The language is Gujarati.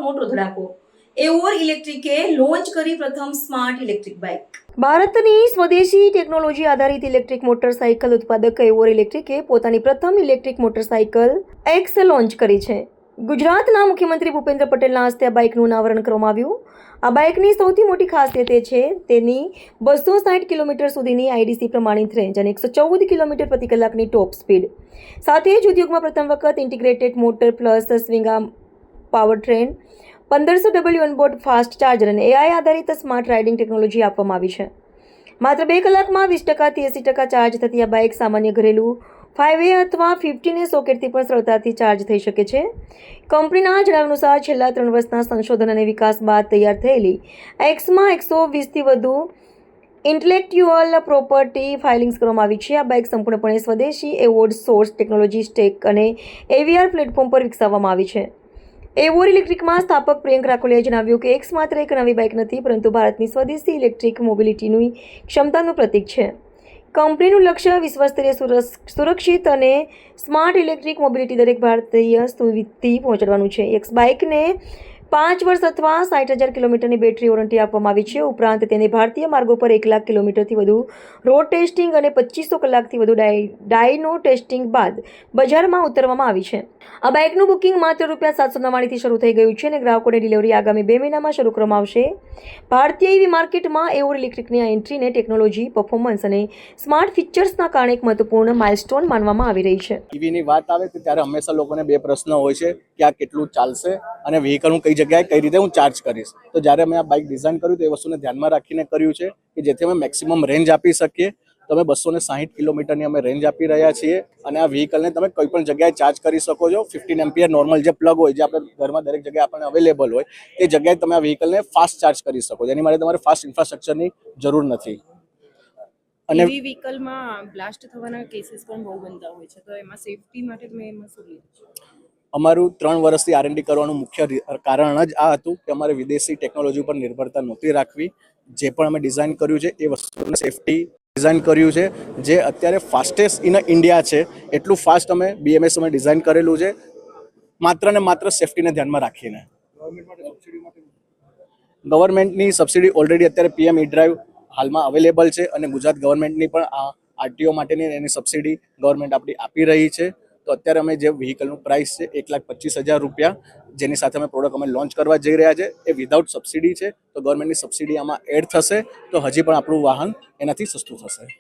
મોટો ધડાકો. એવોર ઇલેક્ટ્રિકે લોન્ચ કરી પ્રથમ સ્માર્ટ ઇલેક્ટ્રિક બાઇક. ભારતની સ્વદેશી ટેકનોલોજી આધારિત ઇલેક્ટ્રિક મોટરસાઇકલ ઉત્પાદક એવોર ઇલેક્ટ્રિકે પોતાની પ્રથમ ઇલેક્ટ્રિક મોટરસાઇકલ એક્સ લોન્ચ કરી છે. ગુજરાતના મુખ્યમંત્રી ભૂપેન્દ્ર પટેલના હસ્તે આ બાઇકનું અનાવરણ કરવામાં આવ્યું. આ બાઇકની સૌથી મોટી ખાસિયત એ છે તેની 260 કિલોમીટર સુધીની આઈડીસી પ્રમાણિત રેન્જ અને 114 કિલોમીટર પ્રતિ કલાકની ટોપ સ્પીડ. સાથે જ ઉદ્યોગમાં પ્રથમ વખત integrated motor plus swing arm power train, 1500 onboard fast charger અને એઆઈ આધારિત સ્માર્ટ રાઇડિંગ ટેકનોલોજી આપવામાં આવી છે. માત્ર 2 કલાકમાં 20% થી 80% ચાર્જ થતી આ બાઇક સામાન્ય ઘરેલું 5A અથવા 15A સોકેટથી પણ સરળતાથી ચાર્જ થઈ શકે છે. કંપનીના જણાવ્યા અનુસાર છેલ્લા 3 વર્ષના સંશોધન અને વિકાસ બાદ તૈયાર થયેલી એક્સમાં 120થી વધુ ઇન્ટેલેક્ચ્યુઅલ પ્રોપર્ટી ફાઇલિંગ્સ કરવામાં આવી છે. આ બાઇક સંપૂર્ણપણે સ્વદેશી એવોર્ડ સોર્સ ટેકનોલોજી સ્ટેક અને એવીઆર પ્લેટફોર્મ પર વિકસાવવામાં આવી છે. એવોર ઇલેક્ટ્રિકમાં સ્થાપક પ્રિયંક રાખોલિયાએ જણાવ્યું કે એક્સ માત્ર એક નવી બાઇક નથી, પરંતુ ભારતની સ્વદેશી ઇલેક્ટ્રિક મોબિલિટીની ક્ષમતાનું પ્રતીક છે. કંપનીનું લક્ષ્ય વિશ્વસ્તરીય સુરક્ષિત અને સ્માર્ટ ઇલેક્ટ્રિક મોબિલિટી દરેક ભારતીય સુધી પહોંચાડવાનું છે. એક્સ બાઇકને 5 વર્ષ અથવા 60,000 કિલોમીટરની બેટરી વોરંટી આપવામાં આવી છે. ઉપરાંત તેને ભારતીય માર્ગો પર 1 લાખ કિલોમીટરથી વધુ રોડ ટેસ્ટિંગ અને 2500 કલાકથી વધુ ડાયનો ટેસ્ટિંગ બાદ બજારમાં ઉતરવામાં આવી છે. આ બાઇકનું બુકિંગ માત્ર ₹799થી શરૂ થઈ ગયું છે અને ગ્રાહકોને ડિલિવરી આગામી 2 મહિનામાં શરૂ કરવામાં આવશે. ભારતીય EV માર્કેટમાં એવોર ઇલેક્ટ્રિકની આ એન્ટ્રીને ટેકનોલોજી, પરફોર્મન્સ અને સ્માર્ટ ફીચર્સના કારણે એક મહત્વપૂર્ણ માઇલસ્ટોન માનવામાં આવી રહી છે. EVની વાત આવે તો ત્યારે હંમેશા લોકોને 2 પ્રશ્નો હોય છે કે આ કેટલું ચાલશે અને વ્હીકલ હું કઈ જગ્યાએ કઈ રીતે હું ચાર્જ કરીશ. તો જ્યારે મેં આ બાઇક ડિઝાઇન કર્યું તો એ વસ્તુને ધ્યાનમાં રાખીને કર્યું છે કે જેથી અમે મેક્સિમમ રેન્જ આપી શકીએ. તો અમે 260 કિલોમીટરની અમે રેન્જ આપી રહ્યા છીએ અને આ વ્હીકલને તમે કોઈ પણ જગ્યાએ ચાર્જ કરી શકો છો. 15 એમ્પિયર નોર્મલ જે પ્લગ હોય, જે આપણે ઘરમાં દરેક જગ્યાએ આપણને અવેલેબલ હોય, તે જગ્યાએ તમે આ વ્હીકલને ફાસ્ટ ચાર્જ કરી શકો છો. એની માટે તમારે ફાસ્ટ ઇન્ફ્રાસ્ટ્રક્ચરની જરૂર નથી. અને EV વ્હીકલમાં બ્લાસ્ટ થવાના કેસીસ પણ બહુ બનતા હોય છે, તો એમાં સેફટી માટે તમે એમાં શું લીધું છે? અમારું 3 વર્ષથી R&D કરવાનું મુખ્ય કારણ જ આ હતું કે અમારે વિદેશી ટેકનોલોજી પર નિર્ભરતા નહોતી રાખવી. જે પણ અમે ડિઝાઇન કર્યું છે એ વસ્તુને સેફટી ડિઝાઇન કર્યું છે, જે અત્યારે ફાસ્ટેસ્ટ ઇન ઇન્ડિયા છે. એટલું ફાસ્ટ અમે BMS અમે ડિઝાઇન કરેલું છે, માત્ર ને માત્ર સેફટીને ધ્યાનમાં રાખીને. ગવર્મેન્ટની સબસિડી ઓલરેડી અત્યારે PM E-ડ્રાઈવ હાલમાં અવેલેબલ છે અને ગુજરાત ગવર્મેન્ટની પણ આ RTO માટેની એની સબસિડી ગવર્મેન્ટ આપણી આપી રહી છે. તો અત્યારે અમે જે વ્હીકલનું પ્રાઇસ છે ₹1,25,000, જેની સાથે અમે પ્રોડક્ટ અમે લોન્ચ કરવા જઈ રહ્યા છે, એ વિધાઉટ સબસિડી છે. તો ગવર્મેન્ટની સબસિડી આમાં એડ થશે તો હજી પણ આપણું વાહન એનાથી સસ્તું થશે.